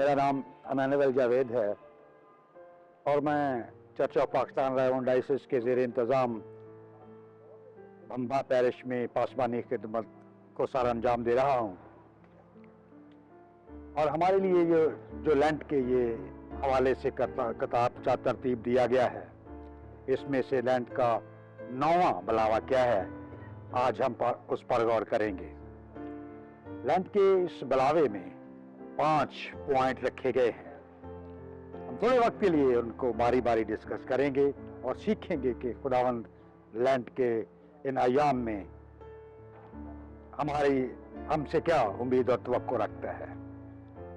मेरा नाम अमानुएल जावेद है और मैं चर्च ऑफ पाकिस्तान रायवन डायसिस के ज़ेर इंतज़ाम भंबा पैरिश में पासबानी खिदमत को सारा अंजाम दे रहा हूँ। और हमारे लिए जो लेंट के ये हवाले से किताब का तरतीब दिया गया है, इसमें से लेंट का 9वां बुलावा क्या है, आज हम उस पर गौर करेंगे। लेंट के इस बुलावे में 5 पॉइंट रखे गए हैं। हम थोड़े वक्त के लिए उनको बारी बारी डिस्कस करेंगे और सीखेंगे कि खुदावंद लेंट के इन अयाम में हमसे क्या उम्मीद और तवक्को रखता है।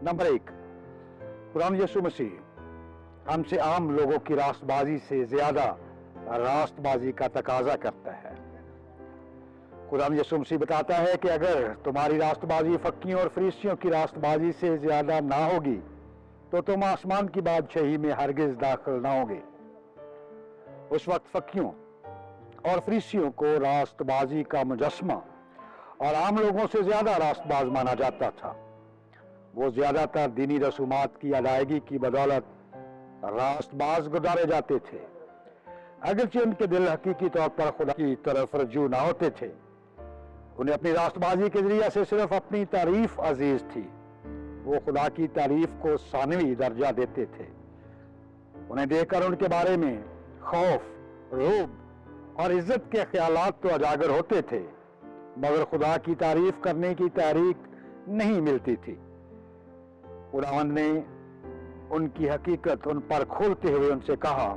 नंबर 1, खुदावंद यीशु मसीह हमसे आम लोगों की रास्तबाजी से ज्यादा रास्तबाजी का तकाजा करता है। खुदावंद यीशु मसीह बताता है कि अगर तुम्हारी रास्तबाजी फक्कियों और फरीसियों की रास्तबाजी से ज्यादा ना होगी तो तुम आसमान की बादशाही में हरगिज दाखिल ना होगे। उस वक्त फक्कियों और फरीसियों को रास्तबाजी का मुजस्मा और आम लोगों से ज्यादा रास्तबाज माना जाता था। वो ज्यादातर दीनी रसूमात की अदायगी की बदौलत रास्तबाज गुजारे जाते थे, अगरचे उनके दिल हकीकी तौर पर खुदा की तरफ रजू ना होते थे। उन्हें अपनी रास्तबाजी के जरिए से सिर्फ अपनी तारीफ अजीज थी। वो खुदा की तारीफ को सानवी दर्जा देते थे। उन्हें देखकर उनके बारे में खौफ, रोब और इज्जत के ख्यालात तो उजागर होते थे, मगर खुदा की तारीफ करने की तहरीक नहीं मिलती थी। खुदावंद ने उनकी हकीकत उन पर खोलते हुए उनसे कहा,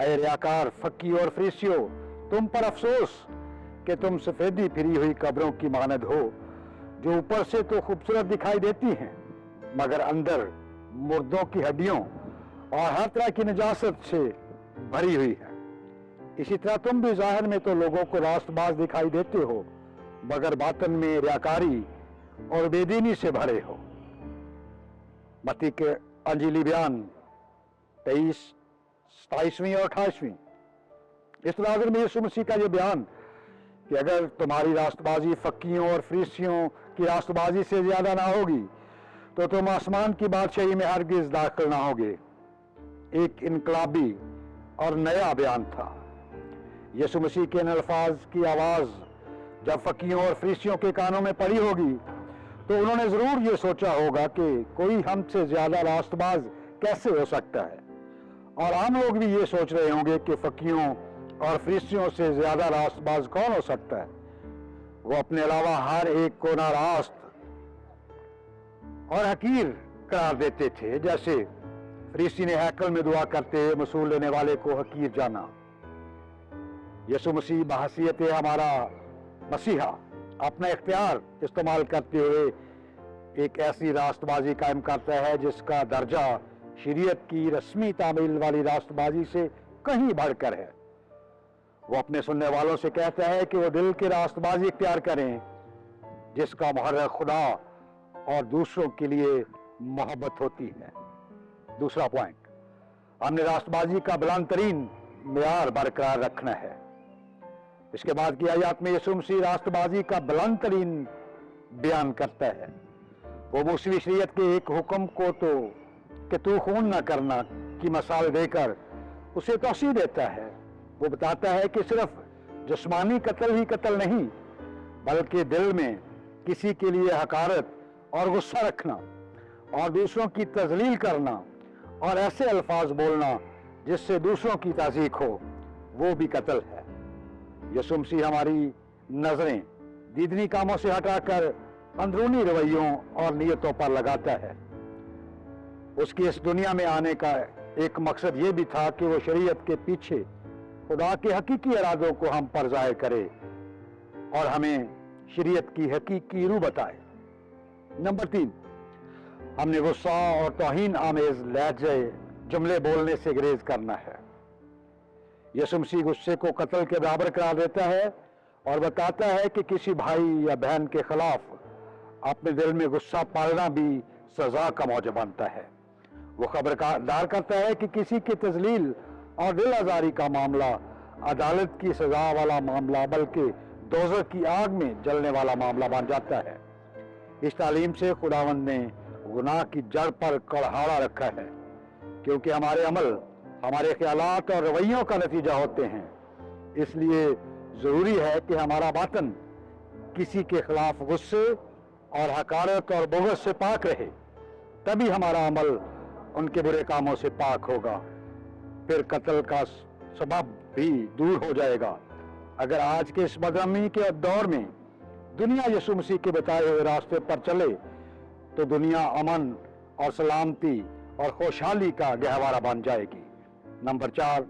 ऐ रियाकार फक्की और फरीसियों, तुम पर अफसोस कि तुम सफेदी फिरी हुई कब्रों की मानद हो, जो ऊपर से तो खूबसूरत दिखाई देती हैं मगर अंदर मुर्दों की हड्डियों और हर तरह की नजासत से भरी हुई है। इसी तरह तुम भी जाहिर में तो लोगों को रास्तबाज दिखाई देते हो मगर बातन में रियाकारी और बेदीनी से भरे हो। मत्ती के अंजीली बयान 23, 27वीं और 28वीं। इस तनाजुर में यीशु मसीह का ये बयान कि अगर तुम्हारी रास्तबाजी फक्कियों और फरीसियों की रास्तबाजी से ज्यादा ना होगी तो तुम आसमान की बादशाही में हरगिज दाखिल ना होगे, एक इनकलाबी और नया बयान था। यीशु मसीह के इन अल्फाज की आवाज जब फक्कियों और फरीसियों के कानों में पड़ी होगी तो उन्होंने जरूर ये सोचा होगा कि कोई हमसे ज्यादा रास्तबाज कैसे हो सकता है, और आम लोग भी ये सोच रहे होंगे कि फक्कियों और फरीसियों से ज्यादा रास्तबाज कौन हो सकता है। वो अपने अलावा हर एक को नारास्त और हकीर करार देते थे। जैसे फरीसी ने हैकल में दुआ करते मसूल लेने वाले को हकीर जाना। यीशु मसीह बहसीयत हमारा मसीहा अपना इख्तियार इस्तेमाल करते हुए एक ऐसी रास्तबाजी कायम करता है जिसका दर्जा शरीयत की रस्मी तामील वाली रास्तबाजी से कहीं बढ़कर है। वो अपने सुनने वालों से कहता है कि वो दिल की रास्तबाजी इख्तियार करें जिसका मुहर्रिक खुदा और दूसरों के लिए मोहब्बत होती है। दूसरा पॉइंट, हमने रास्तबाजी का बुलंद तरीन मेयार बरकरार रखना है। इसके बाद की आयत में यीशु मसीह रास्तबाजी का बुलंद तरीन बयान करता है। वो मूसवी शरीयत के एक हुक्म को तो कि तू खून न करना की मिसाल देकर उसे तौसीह देता है। वो बताता है कि सिर्फ जिस्मानी कत्ल ही कत्ल नहीं बल्कि दिल में किसी के लिए हकारत और गुस्सा रखना और दूसरों की तजलील करना और ऐसे अल्फाज बोलना जिससे दूसरों की ताज़ीक हो, वो भी कत्ल है। यीशु मसीह हमारी नजरें दीदनी कामों से हटाकर अंदरूनी रवैयों और नियतों पर लगाता है। उसकी इस दुनिया में आने का एक मकसद ये भी था कि वो शरीयत के पीछे खुदा के हकीकी इरादों को हम पर जाहिर करे और हमें शरीयत की हकीकी रूह बताए। नंबर 3, हमने गुस्सा और तौहीन आमेज लहजे जुमले बोलने से गुरेज करना है। यीशु मसीह गुस्से को कत्ल के बराबर करार देता है और बताता है कि किसी भाई या बहन के खिलाफ अपने दिल में गुस्सा पालना भी सजा का मौजब बनता है। वो खबरदार करता है कि किसी की तजलील और दिल आजारी का मामला अदालत की सजा वाला मामला बल्कि दोज़ख की आग में जलने वाला मामला बन जाता है। इस तालीम से खुदावंद ने गुनाह की जड़ पर कड़हाड़ा रखा है, क्योंकि हमारे अमल हमारे ख्यालात और रवैयों का नतीजा होते हैं। इसलिए जरूरी है कि हमारा बातन किसी के खिलाफ गुस्से और हकारत और बुग़्ज़ से पाक रहे, तभी हमारा अमल उनके बुरे कामों से पाक होगा। फिर कत्ल का सबब भी दूर हो जाएगा। अगर आज के इस बदअमनी के दौर में दुनिया यीशु मसीह के बताए हुए रास्ते पर चले तो दुनिया अमन और सलामती और खुशहाली का गहवारा बन जाएगी। नंबर 4,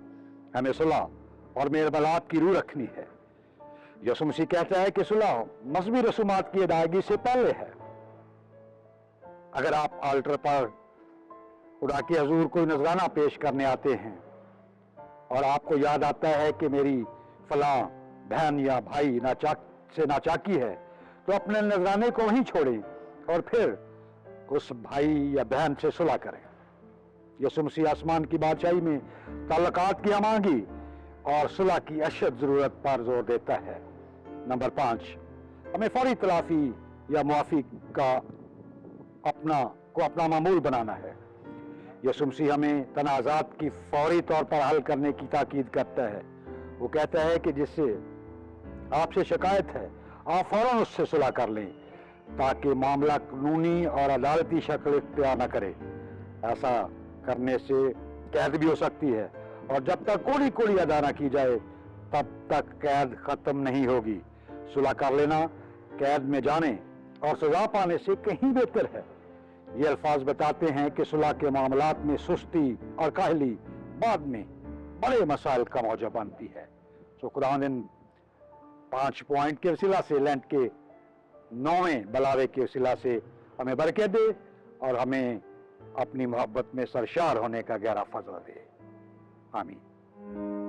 हमें सुलह और मेलमिलाप की रूह रखनी है। यीशु मसीह कहता है कि सुलह मज़हबी रसूमात की अदायगी से पहले है। अगर आप आल्टर पर खुदा के हजूर कोई नजराना पेश करने आते हैं और आपको याद आता है कि मेरी फलां बहन या भाई नाचाकी है, तो अपने नजराने को वहीं छोड़ें और फिर उस भाई या बहन से सुलह करें। यीशु मसीह आसमान की बादशाही में ताल्लुकात की अमांगी और सुलह की अशद जरूरत पर जोर देता है। नंबर 5, हमें फौरी तलाफी या मुआफी का अपना मामूल बनाना है। यीशु मसीह हमें तनाज़ात की फौरी तौर पर हल करने की ताकीद करता है। वो कहता है कि जिससे आपसे शिकायत है आप फौरन उससे सुलह कर लें, ताकि मामला कानूनी और अदालती शक्ल इख्तियार न करे। ऐसा करने से कैद भी हो सकती है, और जब तक कोड़ी अदा न की जाए तब तक कैद खत्म नहीं होगी। सुलह कर लेना कैद में जाने और सजा पाने से कहीं बेहतर है। ये अल्फाज बताते हैं कि सुलह के मामलात में सुस्ती और काहली बाद में बड़े मसाइल का मौजू बनती है। तो खुदावंद इन 5 पॉइंट के वसीला से लेंट के 9वें बलावे के वसीला से हमें बरकत दे और हमें अपनी मोहब्बत में सरशार होने का गहरा फजल दे। आमीन।